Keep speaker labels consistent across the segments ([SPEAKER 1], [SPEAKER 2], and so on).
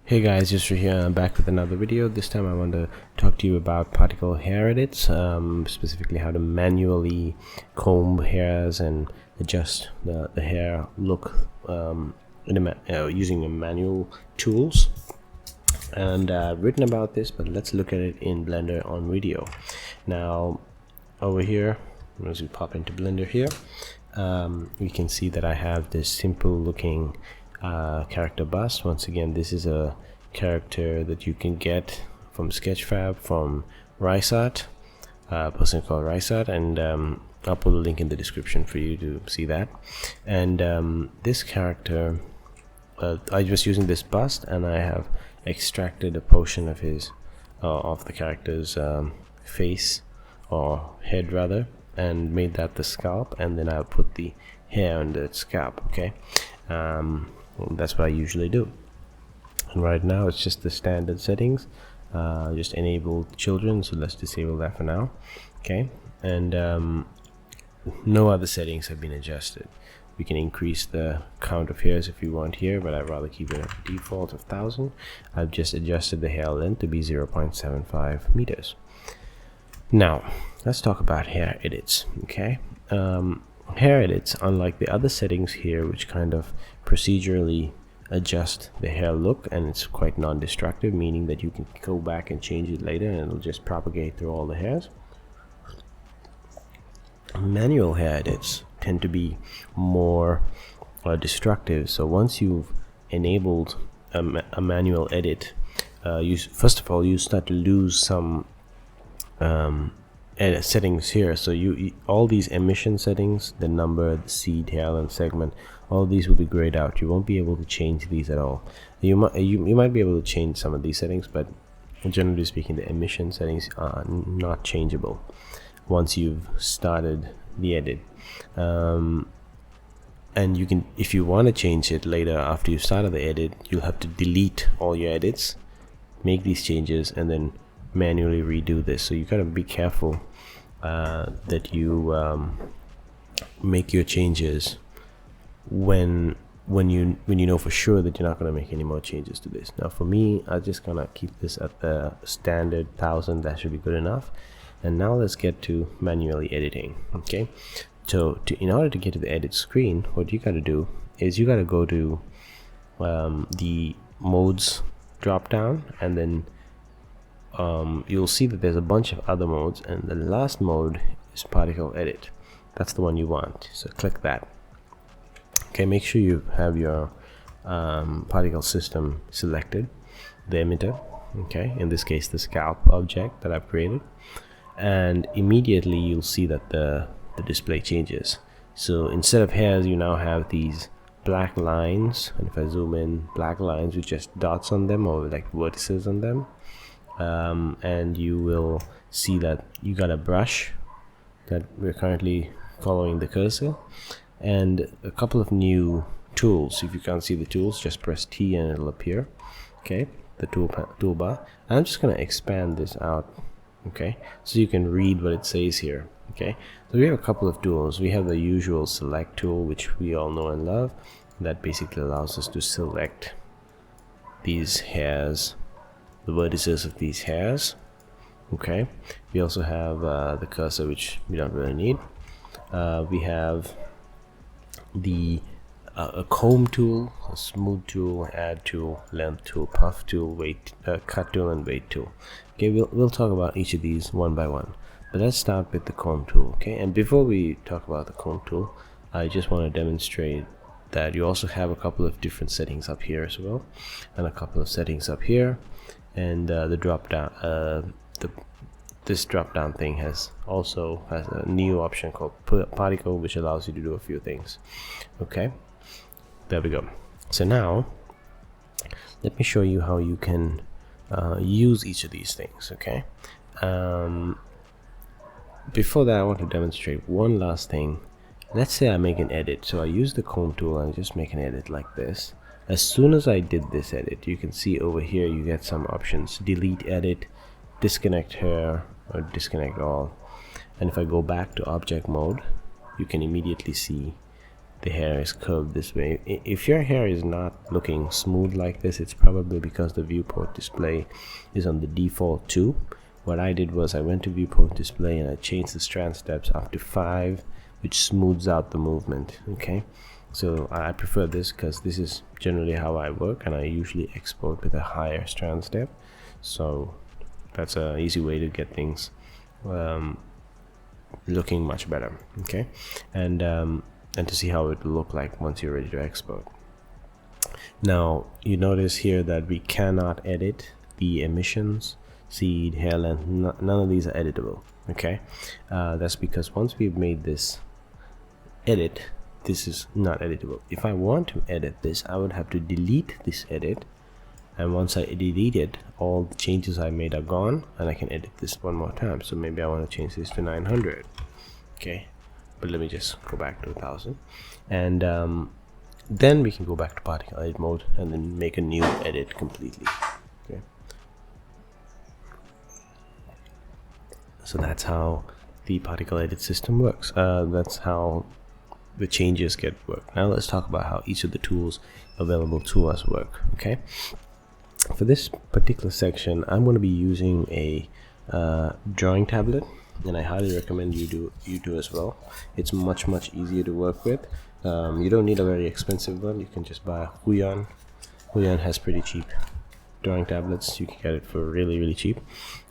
[SPEAKER 1] Hey guys, just here. I'm back with another video. This time I want to talk to you about particle hair edits, specifically how to manually comb hairs and adjust the hair look using manual tools. And I've written about this, but let's look at it in Blender on video. Now over here, as we pop into Blender here, we can see that I have this simple looking character bust. Once again, this is a character that you can get from Sketchfab, from Riceart, a person called Riceart, and I'll put a link in the description for you to see that. And this character, I'm just using this bust, and I have extracted a portion of his of the character's face, or head rather, and made that the scalp, and then I'll put the hair on the scalp. Okay, that's what I usually do. And right now it's just the standard settings, just enable children, so let's disable that for now. Okay, and no other settings have been adjusted. We can increase the count of hairs if you want here, but I'd rather keep it at default of 1000. I've just adjusted the hair length to be 0.75 meters. Now let's talk about hair edits. Okay, hair edits, unlike the other settings here, which kind of procedurally adjust the hair look, and it's quite non-destructive, meaning that you can go back and change it later and it'll just propagate through all the hairs. Manual hair edits tend to be more destructive. So once you've enabled a manual edit, first of all you start to lose some settings here. So you all these emission settings, the number, the seed, tail, and segment, all these will be grayed out. You won't be able to change these at all. You might be able to change some of these settings, but generally speaking, the emission settings are not changeable once you've started the edit. And you can, if you want to change it later after you started the edit, you'll have to delete all your edits, make these changes, and then manually redo this. So you gotta be careful that you make your changes when you know for sure that you're not going to make any more changes to this. Now for me, I'm just gonna keep this at the standard 1000. That should be good enough. And now let's get to manually editing. Okay, so in order to get to the edit screen, what you got to do is you got to go to the modes drop down, and then you'll see that there's a bunch of other modes, and the last mode is particle edit. That's the one you want, so click that. Okay, make sure you have your particle system selected, the emitter, okay, in this case the scalp object that I've created, and immediately you'll see that the display changes. So instead of hairs, you now have these black lines, and if I zoom in, black lines with just dots on them, or like vertices on them. And you will see that you got a brush that we're currently following the cursor, and a couple of new tools. If you can't see the tools, just press T and it'll appear. Okay, the toolbar. I'm just going to expand this out, okay, so you can read what it says here. Okay, so we have a couple of tools. We have the usual select tool, which we all know and love. That basically allows us to select these hairs, the vertices of these hairs. Okay, we also have the cursor, which we don't really need. We have the a comb tool, a smooth tool, add tool, length tool, puff tool, weight, cut tool, and weight tool. Okay, we'll talk about each of these one by one, but let's start with the comb tool. Okay, and before we talk about the comb tool, I just want to demonstrate that you also have a couple of different settings up here as well, and a couple of settings up here. And the drop down, this drop down thing has a new option called particle, which allows you to do a few things. Okay, there we go. So now let me show you how you can use each of these things. Okay, before that I want to demonstrate one last thing. Let's say I make an edit, so I use the comb tool and just make an edit like this. As soon as I did this edit, you can see over here you get some options: delete edit, disconnect hair, or disconnect all. And if I go back to object mode, you can immediately see the hair is curved this way. If your hair is not looking smooth like this, it's probably because the viewport display is on the default 2. What I did was I went to viewport display and I changed the strand steps up to 5, which smooths out the movement. Okay, so I prefer this because this is generally how I work, and I usually export with a higher strand step. So that's an easy way to get things looking much better. Okay, and to see how it will look like once you're ready to export. Now you notice here that we cannot edit the emissions, seed, hair length. None of these are editable. Okay, that's because once we've made this edit, this is not editable. If I want to edit this, I would have to delete this edit, and once I delete it, all the changes I made are gone, and I can edit this one more time. So maybe I want to change this to 900. Okay, but let me just go back to 1000, and then we can go back to particle edit mode and then make a new edit completely. Okay, so that's how the particle edit system works. That's how the changes get worked. Now let's talk about how each of the tools available to us work. Okay, for this particular section, I'm going to be using a drawing tablet, and I highly recommend you do as well. It's much easier to work with. You don't need a very expensive one. You can just buy a Huion. Huion has pretty cheap drawing tablets. You can get it for really cheap.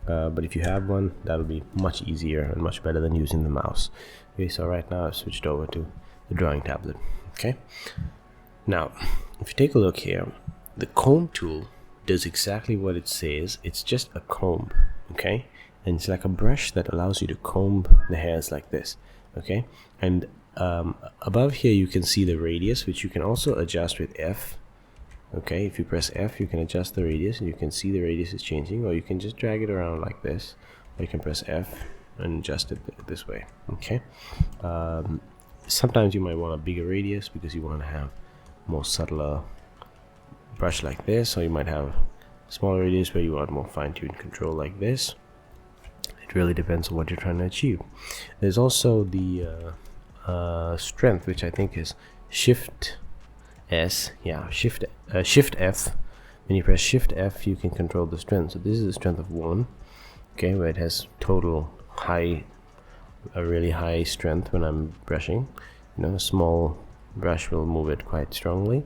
[SPEAKER 1] But if you have one, that'll be much easier and much better than using the mouse. Okay, so right now I've switched over to the drawing tablet. Okay, now if you take a look here, the comb tool does exactly what it says. It's just a comb. Okay, and it's like a brush that allows you to comb the hairs like this. Okay, and above here you can see the radius, which you can also adjust with F. Okay, if you press F, you can adjust the radius, and you can see the radius is changing, or you can just drag it around like this, or you can press F and adjust it this way. Okay, sometimes you might want a bigger radius because you want to have more subtler brush like this, or you might have smaller radius where you want more fine-tuned control like this. It really depends on what you're trying to achieve. There's also the strength, which I think is Shift S. Yeah, Shift F. When you press Shift F, you can control the strength. So this is the strength of 1. Okay, where it has total a really high strength when I'm brushing. You know, a small brush will move it quite strongly,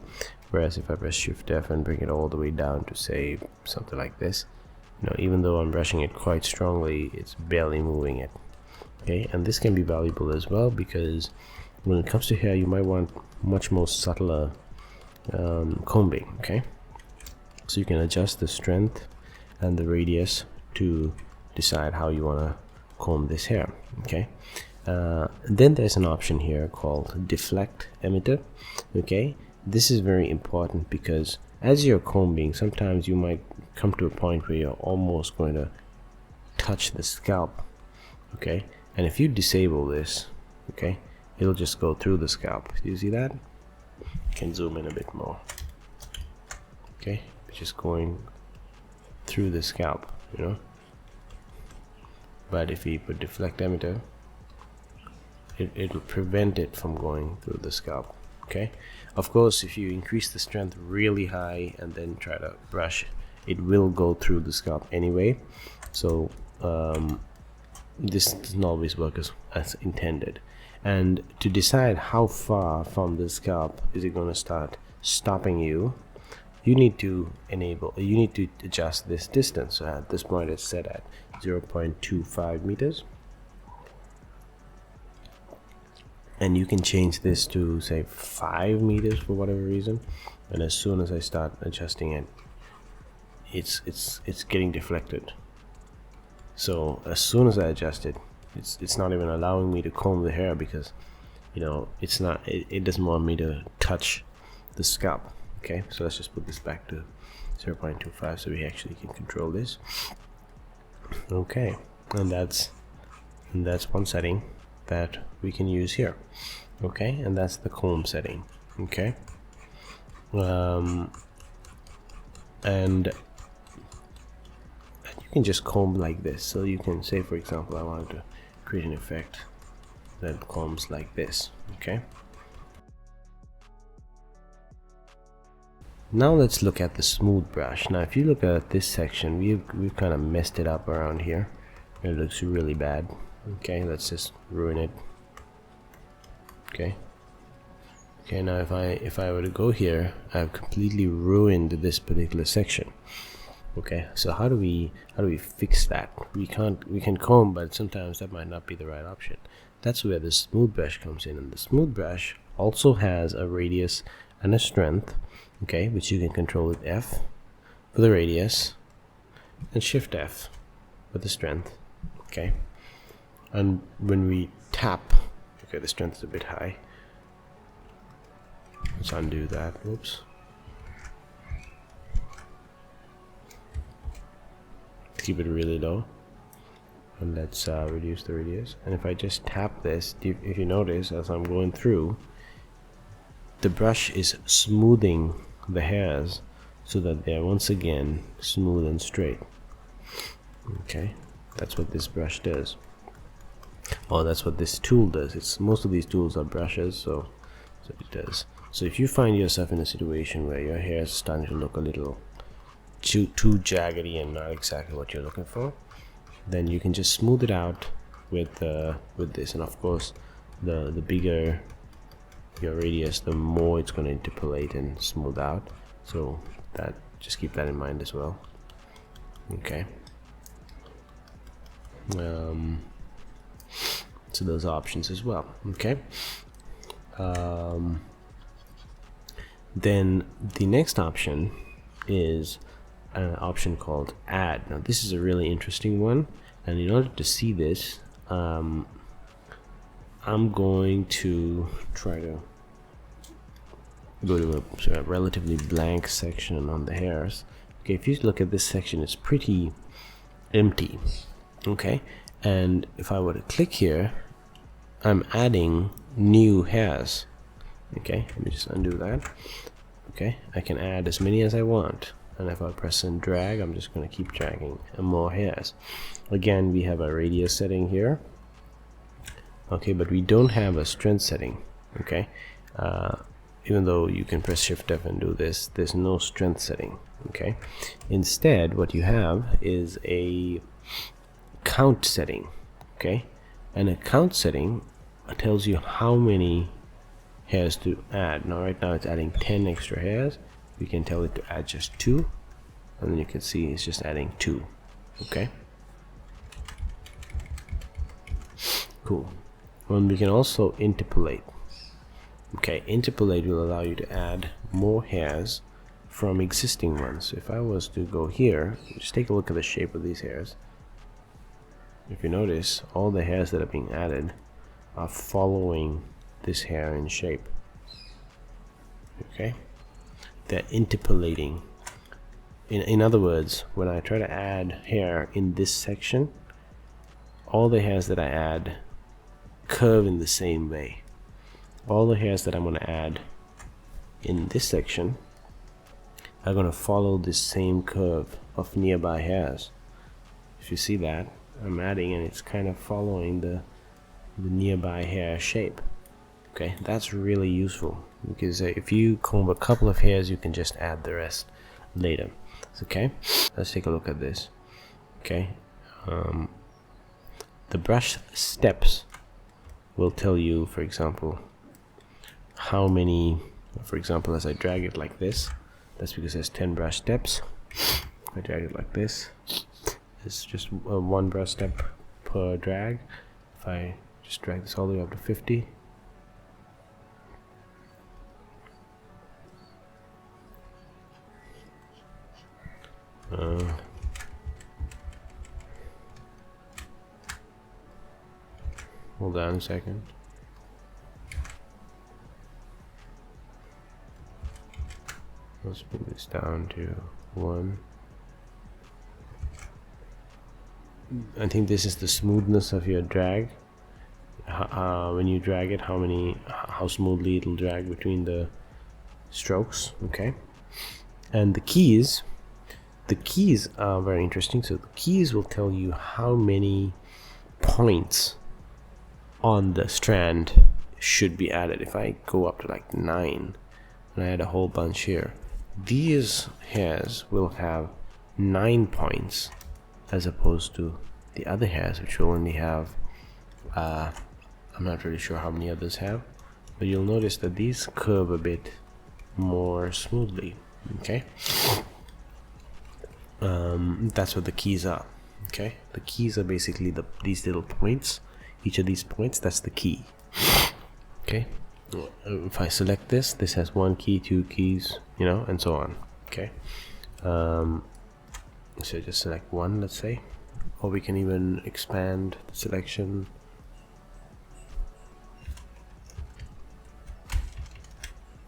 [SPEAKER 1] whereas if I press Shift F and bring it all the way down to say something like this, you know, even though I'm brushing it quite strongly, it's barely moving it. Okay, and this can be valuable as well, because when it comes to hair, you might want much more subtler combing. Okay, so you can adjust the strength and the radius to decide how you want to comb this hair. Okay, then there's an option here called deflect emitter. Okay, this is very important because as you're combing, sometimes you might come to a point where you're almost going to touch the scalp. Okay, and if you disable this, okay, it'll just go through the scalp. Do you see that? You can zoom in a bit more. Okay, just going through the scalp, you know. But if we put deflect emitter, it will prevent it from going through the scalp. Okay, of course, if you increase the strength really high and then try to brush, it will go through the scalp anyway. So this doesn't always work as intended. And to decide how far from the scalp is it going to start stopping you, you need to adjust this distance. So at this point it's set at 0.25 meters, and you can change this to say 5 meters for whatever reason, and as soon as I start adjusting it, it's getting deflected. So as soon as I adjust it, it's not even allowing me to comb the hair, because you know it doesn't want me to touch the scalp. Okay, so let's just put this back to 0.25 so we actually can control this. Okay, and that's one setting that we can use here. Okay, and that's the comb setting. Okay, and you can just comb like this. So you can say, for example, I wanted to create an effect that combs like this. Okay, Now let's look at the smooth brush. Now if you look at this section, we've kind of messed it up around here. It looks really bad. Okay, let's just ruin it. Okay. Okay, now if I were to go here, I've completely ruined this particular section. Okay, so how do we fix that? We can comb, but sometimes that might not be the right option. That's where the smooth brush comes in, and the smooth brush also has a radius and a strength, okay, which you can control with F for the radius and Shift F for the strength. Okay, and when we tap, okay, the strength is a bit high. Let's undo that. Whoops. Keep it really low, and let's reduce the radius. And if I just tap this, if you notice, as I'm going through, the brush is smoothing the hairs so that they're once again smooth and straight. Okay, that's what this brush does, or that's what this tool does. It's most of these tools are brushes, so it does. So if you find yourself in a situation where your hair is starting to look a little too jaggedy and not exactly what you're looking for, then you can just smooth it out with this. And of course, the bigger your radius, the more it's going to interpolate and smooth out. So that, just keep that in mind as well. Okay. So those are options as well. Okay. Then the next option is an option called add. Now this is a really interesting one, and in order to see this, I'm going to try to go to a relatively blank section on the hairs. Okay, if you look at this section, it's pretty empty. Okay, and if I were to click here, I'm adding new hairs. Okay, let me just undo that. Okay, I can add as many as I want, and if I press and drag, I'm just going to keep dragging more hairs. Again, we have a radius setting here. Okay, but we don't have a strength setting. Okay, even though you can press Shift F and do this, there's no strength setting. Okay, instead what you have is a count setting. Okay, and a count setting tells you how many hairs to add. Now right now it's adding 10 extra hairs. We can tell it to add just 2, and then you can see it's just adding 2. Okay, cool. And we can also interpolate. Okay, interpolate will allow you to add more hairs from existing ones. So if I was to go here, just take a look at the shape of these hairs. If you notice, all the hairs that are being added are following this hair in shape. Okay, they're interpolating. In other words, when I try to add hair in this section, all the hairs that I add curve in the same way. All the hairs that I'm going to add in this section are going to follow this same curve of nearby hairs. If you see that, I'm adding, and it's kind of following the nearby hair shape. Okay, that's really useful, because if you comb a couple of hairs, you can just add the rest later. Okay, let's take a look at this. Okay, the brush steps will tell you, for example, how many, for example, as I drag it like this, that's because there's 10 brush steps. If I drag it like this, it's just one brush step per drag. If I just drag this all the way up to 50, hold on a second. Let's bring this down to 1. I think this is the smoothness of your drag. When you drag it, how smoothly it'll drag between the strokes. Okay, and the keys are very interesting. So the keys will tell you how many points on the strand should be added. If I go up to like 9 and I add a whole bunch here, these hairs will have 9 points as opposed to the other hairs, which will only have I'm not really sure how many others have, but you'll notice that these curve a bit more smoothly. Okay, that's what the keys are. Okay, the keys are basically these little points. Each of these points, that's the key. Okay, if I select this has 1 key, 2 keys, you know, and so on. Okay, so just select 1, let's say, or we can even expand the selection.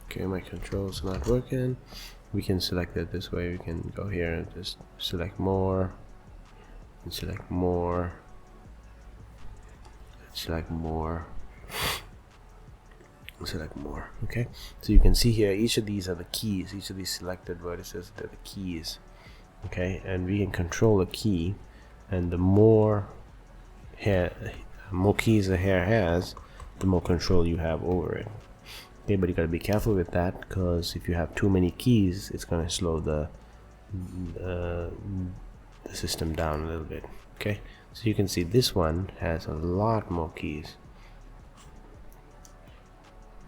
[SPEAKER 1] Okay, my controls not working. We can select it this way. We can go here and just select more, and select more, select more, select more. Okay, so you can see here each of these are the keys. Each of these selected vertices, they're the keys. Okay, and we can control a key, and the more keys a hair has, the more control you have over it. Okay, but you gotta be careful with that, because if you have too many keys, it's gonna slow the system down a little bit. Okay, so you can see this one has a lot more keys.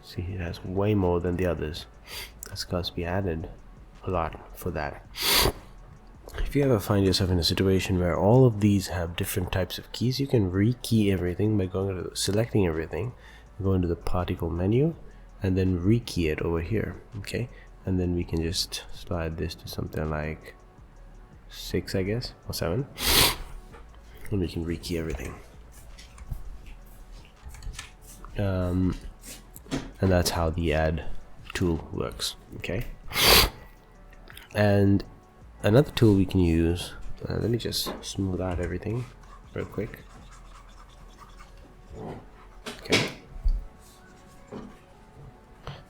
[SPEAKER 1] See, it has way more than the others. That's because we added a lot for that. If you ever find yourself in a situation where all of these have different types of keys, you can rekey everything by going to selecting everything, go into the particle menu, and then rekey it over here. Okay, and then we can just slide this to something like 6, I guess, or 7, and we can rekey everything. And that's how the add tool works. Okay, and another tool we can use, let me just smooth out everything real quick. Okay,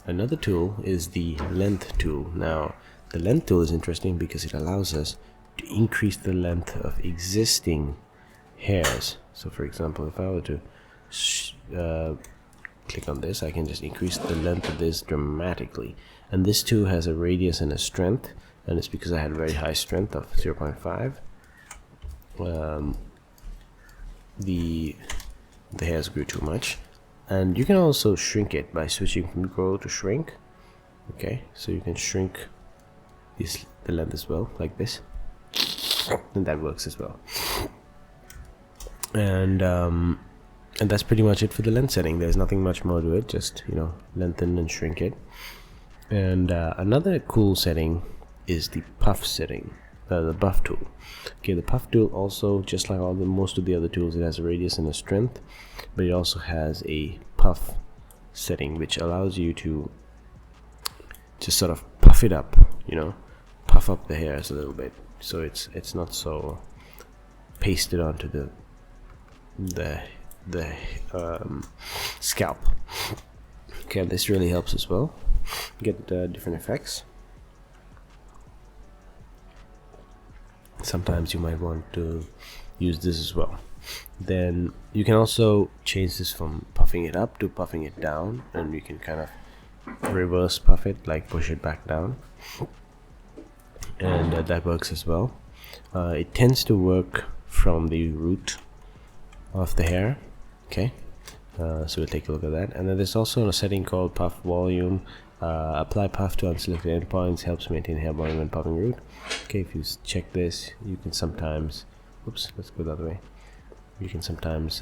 [SPEAKER 1] another tool is the length tool. Now the length tool is interesting because it allows us to increase the length of existing hairs. So for example, if I were to click on this, I can just increase the length of this dramatically. And this too has a radius and a strength, and it's because I had a very high strength of 0.5. The hairs grew too much. And you can also shrink it by switching from grow to shrink. Okay, so you can shrink the length as well, like this, and that works as well. And that's pretty much it for the length setting. There's nothing much more to it, just, you know, lengthen and shrink it. And another cool setting is the puff setting, the buff tool. Okay, the puff tool also, just like most of the other tools, it has a radius and a strength, but it also has a puff setting, which allows you to just sort of puff it up, you know, puff up the hairs a little bit, so it's not so pasted onto the scalp. Okay, this really helps as well. Get different effects. Sometimes you might want to use this as well. Then you can also change this from puffing it up to puffing it down, and you can kind of reverse puff it, like push it back down, and that works as well. It tends to work from the root of the hair. Okay, so we'll take a look at that. And then there's also a setting called puff volume. Apply puff to unselected endpoints, helps maintain hair volume when puffing root. Okay, if you check this, you can sometimes, oops, let's go the other way. You can sometimes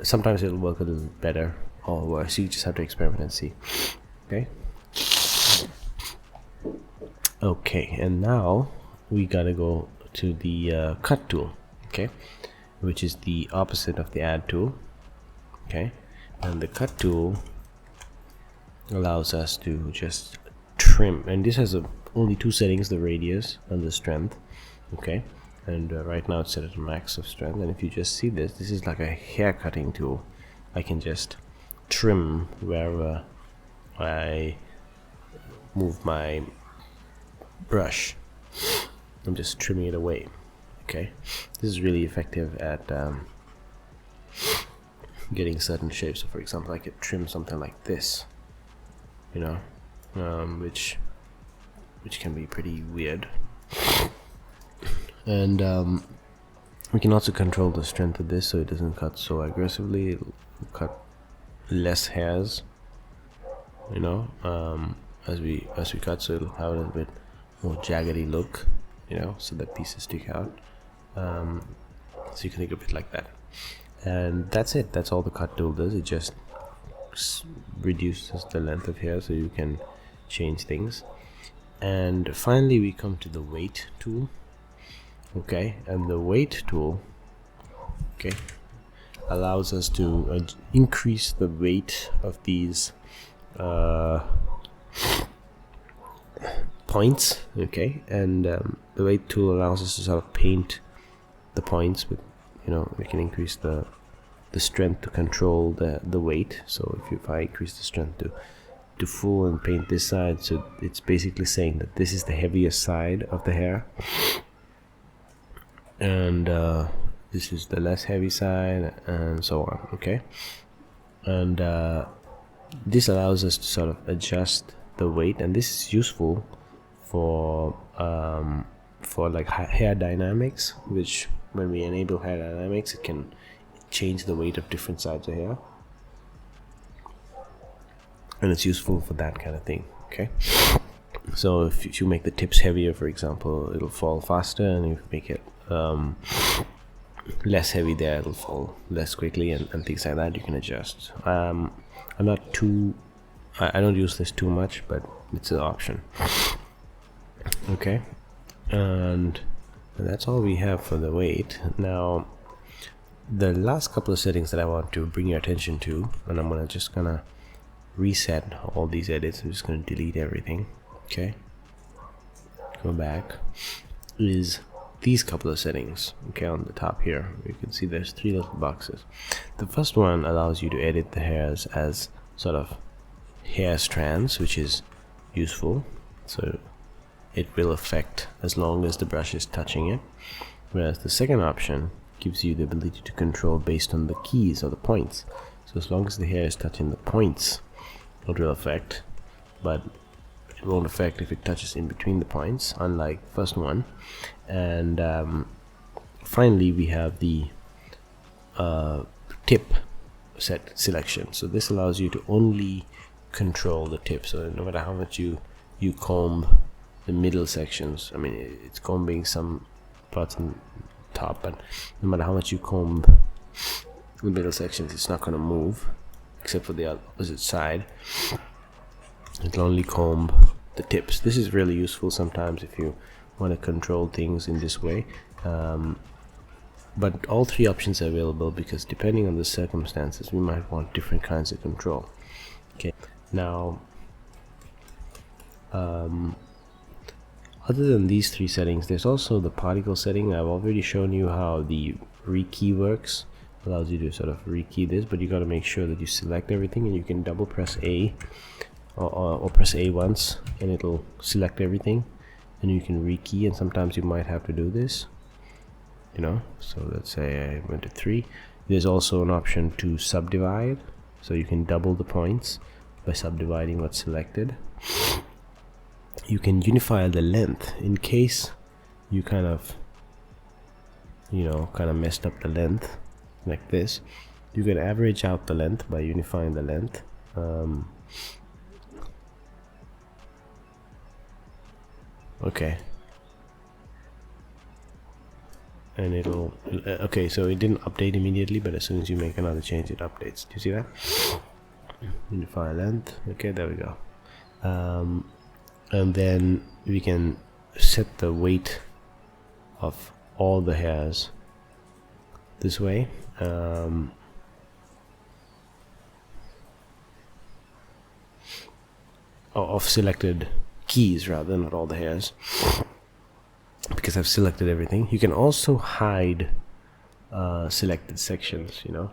[SPEAKER 1] sometimes it'll work a little better or worse. You just have to experiment and see. Okay, and now we gotta go to the cut tool. Okay, which is the opposite of the add tool. Okay, and the cut tool allows us to just trim, and this has only 2 settings, the radius and the strength. Okay, and right now it's set at a max of strength, and if you just see this is like a hair cutting tool. I can just trim wherever I move my brush. I'm just trimming it away. Okay, this is really effective at getting certain shapes. So for example, I could trim something like this, you know, which can be pretty weird. And we can also control the strength of this so it doesn't cut so aggressively. It'll cut less hairs, you know, as we cut, so it'll have a little bit more jaggedy look, you know, so that pieces stick out. So you can think of it like that. And that's it. That's all the cut tool does. It just reduces the length of hair so you can change things. And finally we come to the weight tool. Okay, and the weight tool, okay, allows us to increase the weight of these points. Okay, and the weight tool allows us to sort of paint the points with, you know, we can increase the strength to control the weight. So if I increase the strength to full and paint this side, so it's basically saying that this is the heaviest side of the hair, and this is the less heavy side, and so on. Okay, and this allows us to sort of adjust the weight, and this is useful for like hair dynamics, which when we enable hair dynamics, it can change the weight of different sides of hair, and it's useful for that kind of thing. Okay, so if you make the tips heavier, for example, it'll fall faster, and if you make it less heavy there, it'll fall less quickly, and things like that. You can adjust. I'm not too I don't use this too much, but it's an option. Okay, and that's all we have for the weight. Now the last couple of settings that I want to bring your attention to, and I'm gonna just gonna reset all these edits. I'm just gonna delete everything. Okay, go back, is these couple of settings. Okay, on the top here you can see there's 3 little boxes. The first one allows you to edit the hairs as sort of hair strands, which is useful, so it will affect as long as the brush is touching it, whereas the second option gives you the ability to control based on the keys or the points. So as long as the hair is touching the points, it will affect, but it won't affect if it touches in between the points, unlike the first one. And finally we have the tip set selection. So this allows you to only control the tip, so no matter how much you comb the middle sections, I mean it's combing some parts on top, but no matter how much you comb the middle sections, it's not going to move, except for the opposite side. It'll only comb the tips. This is really useful sometimes if you want to control things in this way, but all 3 options are available because depending on the circumstances we might want different kinds of control. Okay, now other than these 3 settings, there's also the particle setting. I've already shown you how the rekey works. Allows you to sort of rekey this, but you got to make sure that you select everything, and you can double press A or press A once and it'll select everything, and you can rekey, and sometimes you might have to do this, you know. So let's say I went to 3. There's also an option to subdivide, so you can double the points by subdividing what's selected. You can unify the length in case you kind of messed up the length like this. You can average out the length by unifying the length. Okay, and it'll okay, so it didn't update immediately, but as soon as you make another change it updates. Do you see that? Unify length. Okay, there we go. And then we can set the weight of all the hairs this way. Of selected keys rather, not all the hairs, because I've selected everything. You can also hide selected sections, you know.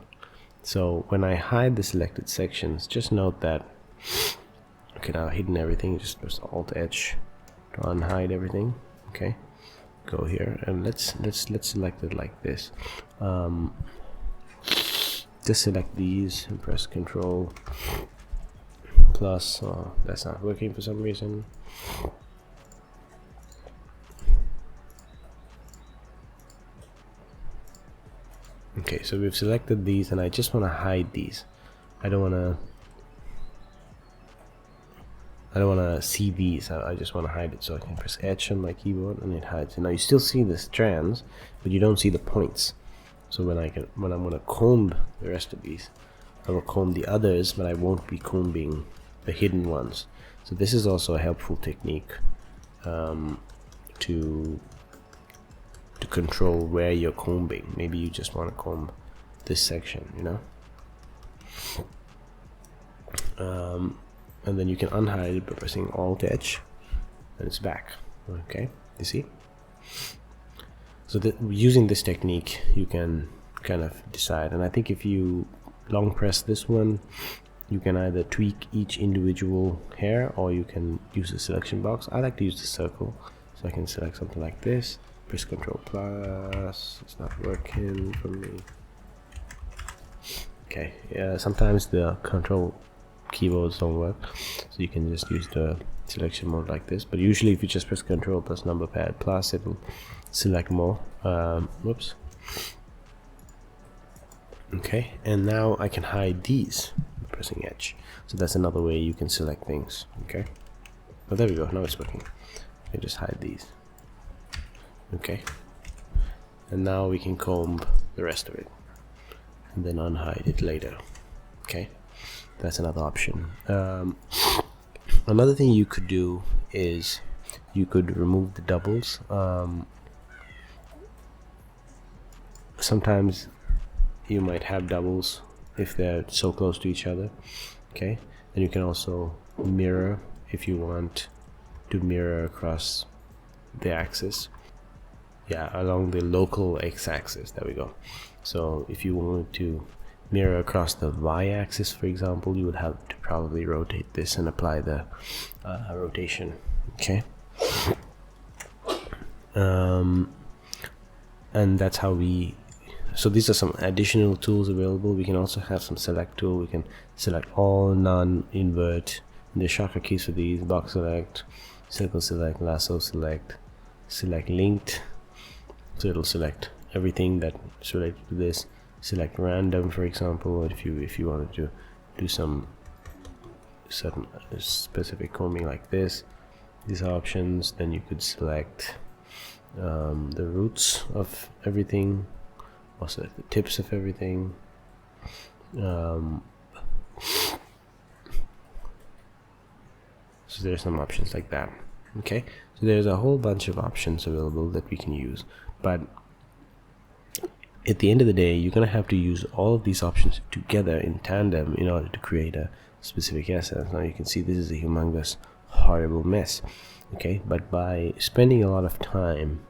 [SPEAKER 1] So when I hide the selected sections, just note that, okay, now I've hidden everything. Just press Alt H to unhide everything. Okay, go here and let's select it like this. Just select these and press Control plus. Oh, that's not working for some reason. Okay, so we've selected these, and I just want to hide these. I don't want to see these. I just want to hide it, so I can press H on my keyboard and it hides. And now you still see the strands, but you don't see the points. So when I'm going to comb the rest of these, I will comb the others, but I won't be combing the hidden ones. So this is also a helpful technique to control where you're combing. Maybe you just want to comb this section, you know. And then you can unhide it by pressing Alt H, and it's back. Okay, you see. So using this technique, you can kind of decide. And I think if you long press this one, you can either tweak each individual hair, or you can use the selection box. I like to use the circle, so I can select something like this. Press Ctrl plus. It's not working for me. Okay, sometimes the control keyboards don't work, so you can just use the selection mode like this. But usually, if you just press Ctrl plus number pad plus, it will select more. Whoops. Okay, and now I can hide these by pressing H. So that's another way you can select things. Okay, oh, there we go. Now it's working. I just hide these. Okay, and now we can comb the rest of it and then unhide it later. Okay, that's another option. Another thing you could do is you could remove the doubles. Sometimes you might have doubles if they're so close to each other. Okay, and you can also mirror if you want to mirror across the axis. Yeah, along the local x-axis. There we go. So if you wanted to mirror across the y-axis, for example, you would have to probably rotate this and apply the rotation. Okay. And that's how we. So these are some additional tools available. We can also have some select tool. We can select all, none, invert. And the shortcut keys for these: box select, circle select, lasso select, select linked. So it'll select everything that's related to this. Select random, for example, if you wanted to do some certain specific combing like this. These options. Then you could select the roots of everything, or select the tips of everything. So there's some options like that. Okay, so there's a whole bunch of options available that we can use, but at the end of the day, you're gonna have to use all of these options together in tandem in order to create a specific essence. Now you can see this is a humongous, horrible mess. Okay, but by spending a lot of time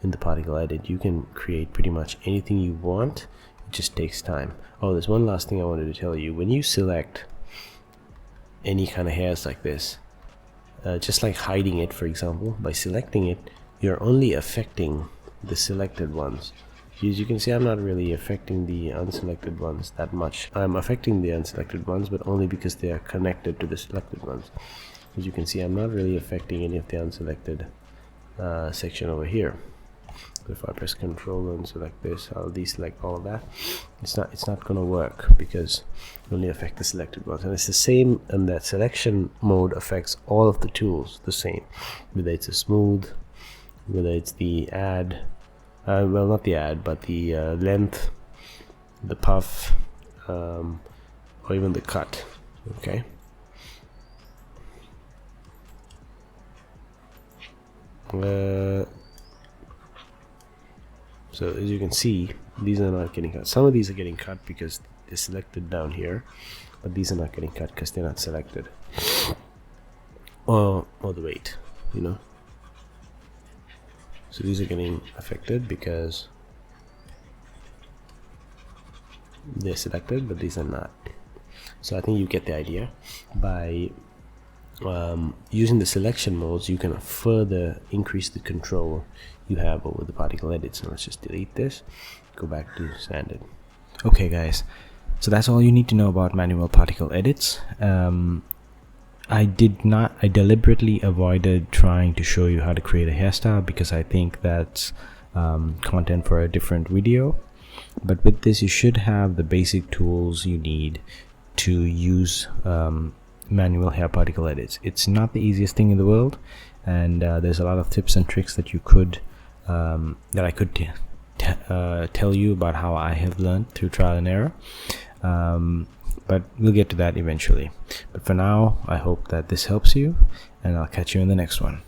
[SPEAKER 1] in the particle edit, you can create pretty much anything you want. It just takes time. Oh, there's one last thing I wanted to tell you. When you select any kind of hairs like this, just like hiding it, for example, by selecting it, you're only affecting the selected ones. As you can see, I'm not really affecting the unselected ones that much. I'm affecting the unselected ones, but only because they are connected to the selected ones. As you can see, I'm not really affecting any of the unselected section over here. If I press Control and select this, I'll deselect all of that. It's not gonna work because it only affect the selected ones, and it's the same. And that selection mode affects all of the tools the same, whether it's a smooth, whether it's the add, well, not the add, but the length, the puff, or even the cut. Okay. So as you can see, these are not getting cut. Some of these are getting cut because they're selected down here, but these are not getting cut because they're not selected. Or the weight, you know. So these are getting affected because they're selected, but these are not. So I think you get the idea. By using the selection modes, you can further increase the control you have over the particle edit. So let's just delete this, go back to standard. Okay guys, so that's all you need to know about manual particle edits. I deliberately avoided trying to show you how to create a hairstyle because I think that's content for a different video. But with this, you should have the basic tools you need to use manual hair particle edits. It's not the easiest thing in the world, and there's a lot of tips and tricks that I could tell you about how I have learned through trial and error. But we'll get to that eventually. But for now, I hope that this helps you, and I'll catch you in the next one.